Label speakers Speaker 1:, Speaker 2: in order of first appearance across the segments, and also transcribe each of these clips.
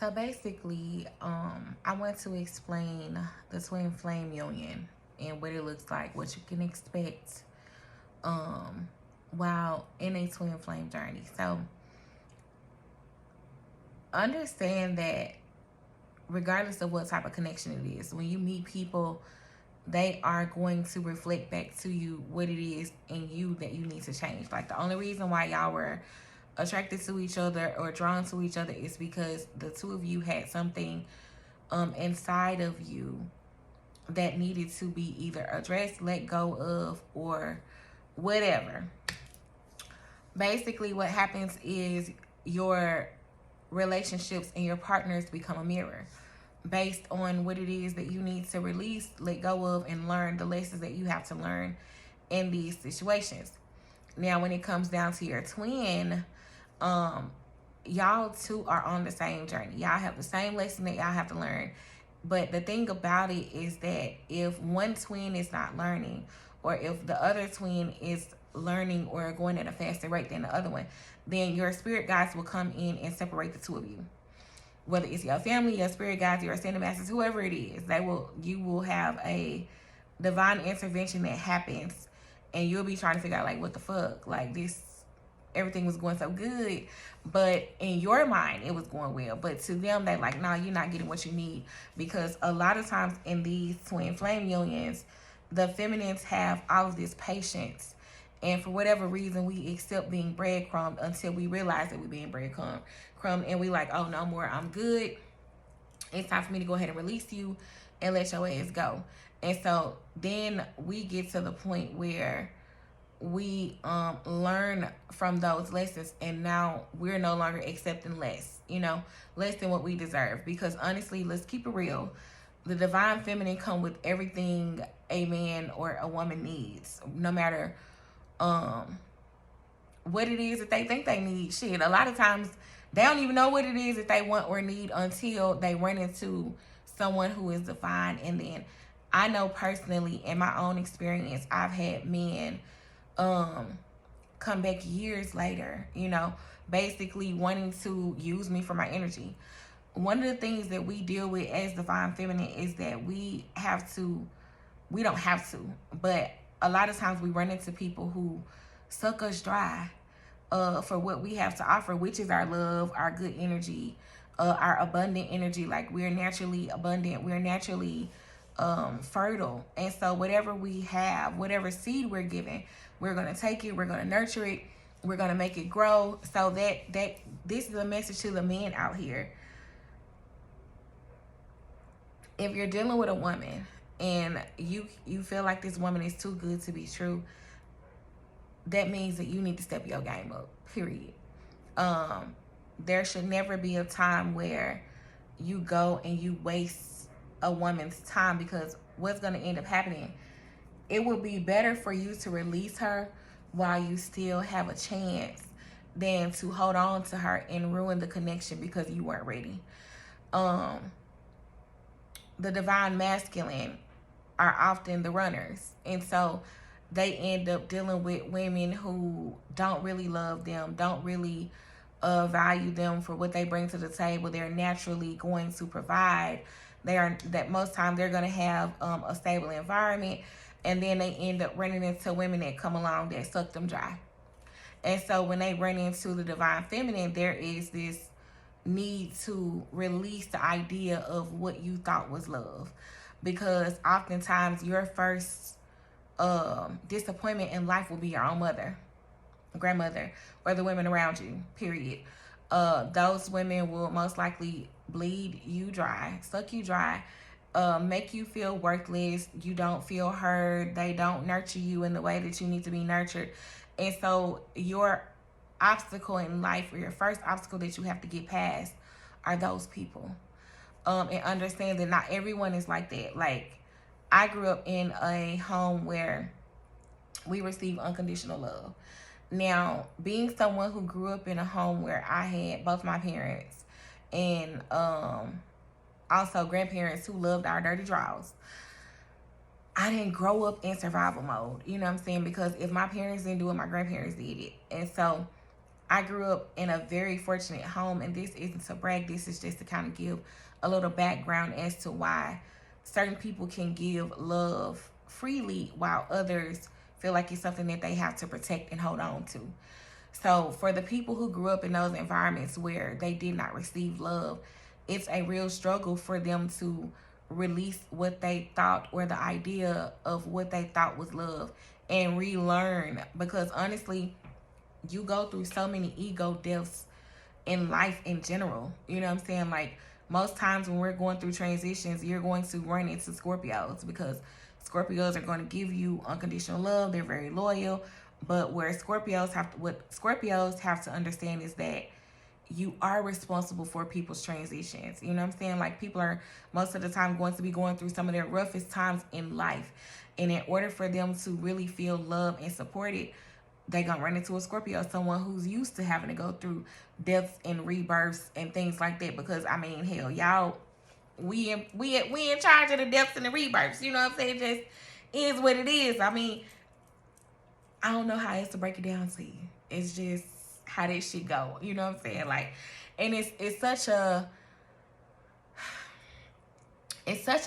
Speaker 1: So basically, I want to explain the twin flame union and what it looks like, what you can expect um, while in a twin flame journey. So understand that regardless of what type of connection it is, when you meet people, they are going to reflect back to you what it is in you that you need to change. Like the only reason why y'all were attracted to each other or drawn to each other is because the two of you had something inside of you that needed to be either addressed, let go of, or whatever. Basically, what happens is your relationships and your partners become a mirror based on what it is that you need to release, let go of, and learn the lessons that you have to learn in these situations. Now, when it comes down to your twin, y'all two are on the same journey. Y'all have the same lesson that y'all have to learn. But the thing about it is that if one twin is not learning, or if the other twin is learning or going at a faster rate than the other one, then your spirit guides will come in and separate the two of you. Whether it's your family, your spirit guides, your ascended masters, whoever it is, you will have a divine intervention that happens, and you'll be trying to figure out like, what the fuck, like this, everything was going so good, but in your mind it was going well, but to them they like, nah, you're not getting what you need. Because a lot of times in these twin flame unions, the feminines have all of this patience, and for whatever reason we accept being breadcrumbed until we realize that we're being breadcrumbed, and we like, oh, no more, I'm good, it's time for me to go ahead and release you and let your ass go. And so then we get to the point where we learn from those lessons, and now we're no longer accepting less, less than what we deserve. Because honestly, let's keep it real, the divine feminine come with everything a man or a woman needs, no matter what it is that they think they need. Shit, a lot of times they don't even know what it is that they want or need until they run into someone who is divine. And then I know personally, in my own experience, I've had men come back years later, basically wanting to use me for my energy. One of the things that we deal with as divine feminine is that we don't have to, but a lot of times we run into people who suck us dry for what we have to offer, which is our love, our good energy, our abundant energy. Like, we're naturally abundant, we're naturally fertile. And so whatever we have, whatever seed we're given, we're going to take it, we're going to nurture it, we're going to make it grow. So that this is a message to the men out here. If you're dealing with a woman and you feel like this woman is too good to be true, that means that you need to step your game up, period. There should never be a time where you go and you waste a woman's time, because what's going to end up happening, it would be better for you to release her while you still have a chance than to hold on to her and ruin the connection because you weren't ready. The divine masculine are often the runners, and so they end up dealing with women who don't really love them, don't really value them for what they bring to the table. They're naturally going to provide. Most times they're going to have a stable environment, and then they end up running into women that come along that suck them dry. And so when they run into the divine feminine, there is this need to release the idea of what you thought was love, because oftentimes your first disappointment in life will be your own mother, grandmother, or the women around you, period. Those women will most likely bleed you dry, suck you dry, make you feel worthless. You don't feel heard. They don't nurture you in the way that you need to be nurtured. And so your obstacle in life, or your first obstacle that you have to get past, are those people. And understand that not everyone is like that. Like, I grew up in a home where we received unconditional love. Now, being someone who grew up in a home where I had both my parents and also grandparents who loved our dirty draws, I didn't grow up in survival mode, you know what I'm saying? Because if my parents didn't do it, my grandparents did it. And so I grew up in a very fortunate home, and this isn't to brag, this is just to kind of give a little background as to why certain people can give love freely while others feel like it's something that they have to protect and hold on to. So for the people who grew up in those environments where they did not receive love, it's a real struggle for them to release what they thought, or the idea of what they thought was love, and relearn. Because honestly, you go through so many ego deaths in life in general. You know what I'm saying? Like, most times when we're going through transitions, you're going to run into Scorpios, because Scorpios are going to give you unconditional love. They're very loyal. But what Scorpios have to understand is that you are responsible for people's transitions. You know what I'm saying? Like, people are most of the time going to be going through some of their roughest times in life. And in order for them to really feel loved and supported, they're going to run into a Scorpio, someone who's used to having to go through deaths and rebirths and things like that. Because, I mean, hell, y'all, we in charge of the deaths and the rebirths. You know what I'm saying? It just is what it is. I mean, I don't know how else to break it down to you. It's just how that shit go. You know what I'm saying? Like, and it's such a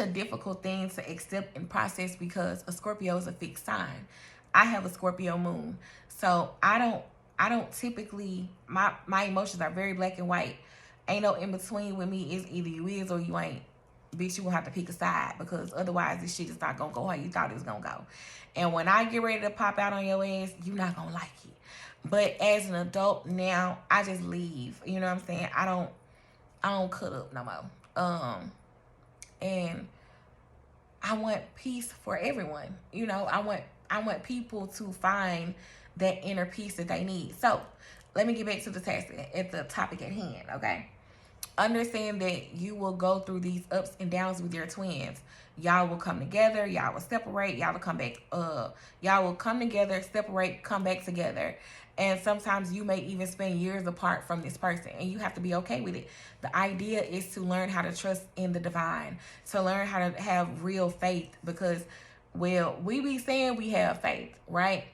Speaker 1: difficult thing to accept and process, because a Scorpio is a fixed sign. I have a Scorpio moon. So I don't typically, my emotions are very black and white. Ain't no in between with me. It's either you is or you ain't. Bitch, you gonna have to pick a side, because otherwise this shit is not gonna go how you thought it was gonna go. And when I get ready to pop out on your ass, you're not gonna like it. But as an adult now, I just leave. You know what I'm saying? I don't cut up no more. And I want peace for everyone. You know, I want people to find that inner peace that they need. So let me get back to the task at the topic at hand, okay? Understand that you will go through these ups and downs with your twins. Y'all will come together, y'all will separate, y'all will come back, y'all will come together, separate, come back together. And sometimes you may even spend years apart from this person, and you have to be okay with it. The idea is to learn how to trust in the divine, to learn how to have real faith, because, well, we be saying we have faith, right?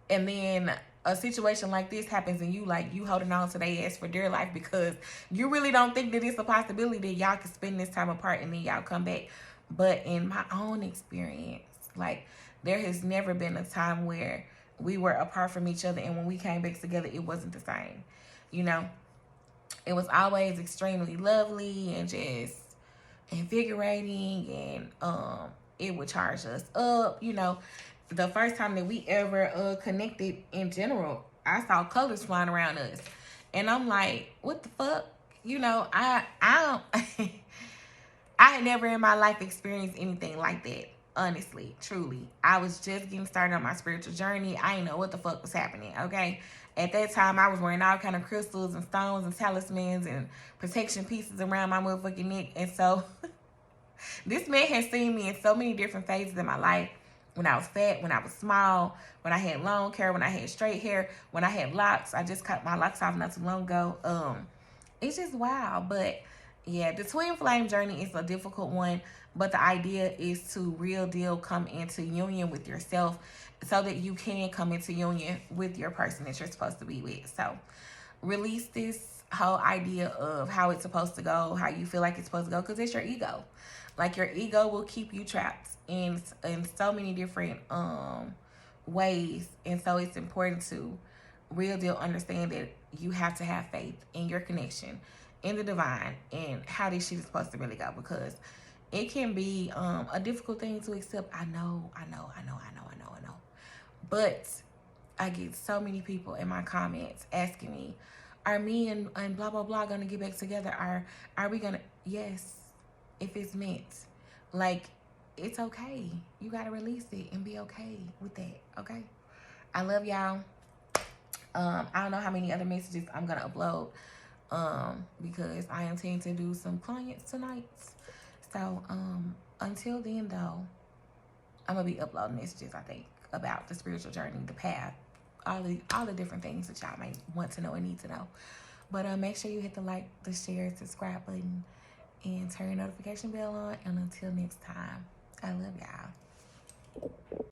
Speaker 1: And then a situation like this happens, and you holding on to their ass for dear life, because you really don't think that it's a possibility that y'all can spend this time apart and then y'all come back. But in my own experience, like, there has never been a time where we were apart from each other, and when we came back together, it wasn't the same. You know, it was always extremely lovely and just invigorating, and it would charge us up. You know, the first time that we ever connected in general, I saw colors flying around us, and I'm like, what the fuck? You know, I don't I had never in my life experienced anything like that. Honestly, truly. I was just getting started on my spiritual journey. I didn't know what the fuck was happening, okay? At that time, I was wearing all kind of crystals and stones and talismans and protection pieces around my motherfucking neck. And so, this man has seen me in so many different phases in my life. When I was fat, when I was small, when I had long hair, when I had straight hair, when I had locks. I just cut my locks off not too long ago. It's just wild. But yeah, the twin flame journey is a difficult one, but the idea is to real deal come into union with yourself, so that you can come into union with your person that you're supposed to be with. So release this whole idea of how it's supposed to go, how you feel like it's supposed to go, because it's your ego. Like, your ego will keep you trapped in so many different ways. And so it's important to real deal understand that you have to have faith in your connection, in the divine, and how this shit is supposed to really go, because it can be a difficult thing to accept. I know. But I get so many people in my comments asking me, are me and blah, blah, blah going to get back together? Are we going to? Yes, if it's meant. Like, it's okay. You got to release it and be okay with that, okay? I love y'all. I don't know how many other messages I'm going to upload, because I intend to do some clients tonight. So, until then, though, I'm going to be uploading messages, I think, about the spiritual journey, the path, all the different things that y'all may want to know and need to know. But make sure you hit the like, the share, subscribe button, and turn your notification bell on. And until next time, I love y'all.